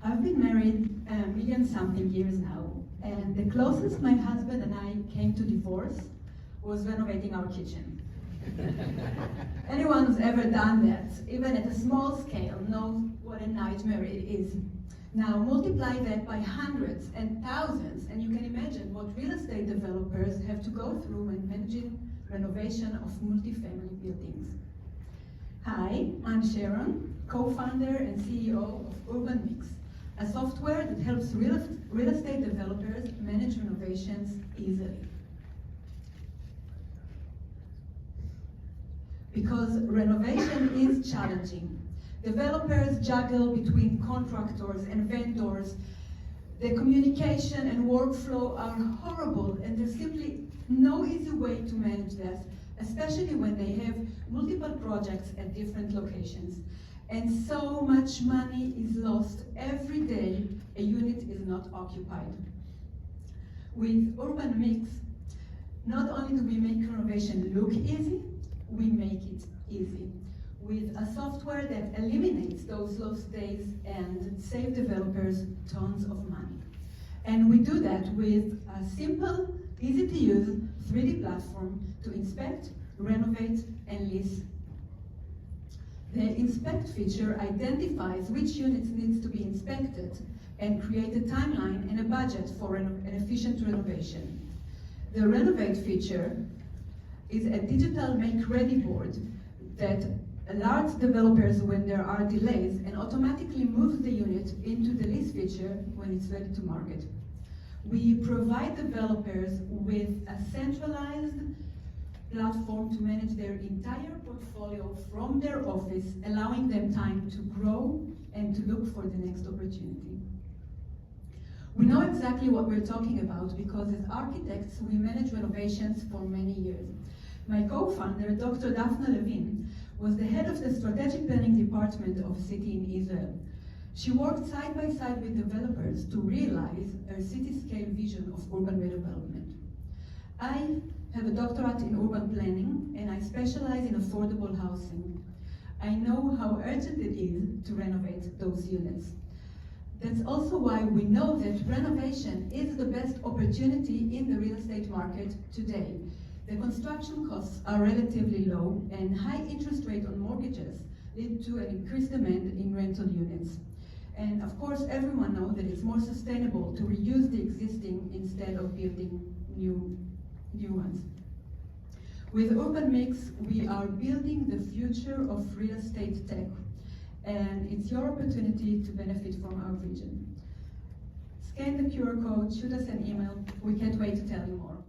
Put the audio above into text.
I've been married a million something years now, and the closest my husband and I came to divorce was renovating our kitchen. Anyone who's ever done that, even at a small scale, knows what a nightmare it is. Now multiply that by hundreds and thousands, and you can imagine what real estate developers have to go through when managing renovation of multifamily buildings. Hi, I'm Sharon, co-founder and CEO of Urban Mix, a software that helps real estate developers manage renovations easily. Because renovation is challenging. Developers juggle between contractors and vendors. The communication and workflow are horrible, and there's simply no easy way to manage that, especially when they have multiple projects at different locations. And so much money is lost every day a unit is not occupied. With Urban Mix, not only do we make renovation look easy, we make it easy with a software that eliminates those lost days and save developers tons of money. And we do that with a simple, easy to use 3D platform to inspect, renovate, and lease. The inspect feature identifies which units needs to be inspected and create a timeline and a budget for an efficient renovation. The renovate feature is a digital make-ready board that alerts developers when there are delays and automatically moves the unit into the lease feature when it's ready to market. We provide developers with a centralized platform to manage their entire portfolio from their office, allowing them time to grow and to look for the next opportunity. We know exactly what we're talking about because as architects, we manage renovations for many years. My co-founder, Dr. Daphna Levin, was the head of the strategic planning department of a city in Israel. She worked side by side with developers to realize a city-scale vision of urban redevelopment. I have a doctorate in urban planning, and I specialize in affordable housing. I know how urgent it is to renovate those units. That's also why we know that renovation is the best opportunity in the real estate market today. The construction costs are relatively low, and high interest rate on mortgages lead to an increased demand in rental units. And of course, everyone knows that it's more sustainable to reuse the existing instead of building new ones. With Urban Mix, we are building the future of real estate tech, and it's your opportunity to benefit from our vision. Scan the QR code, shoot us an email. We can't wait to tell you more.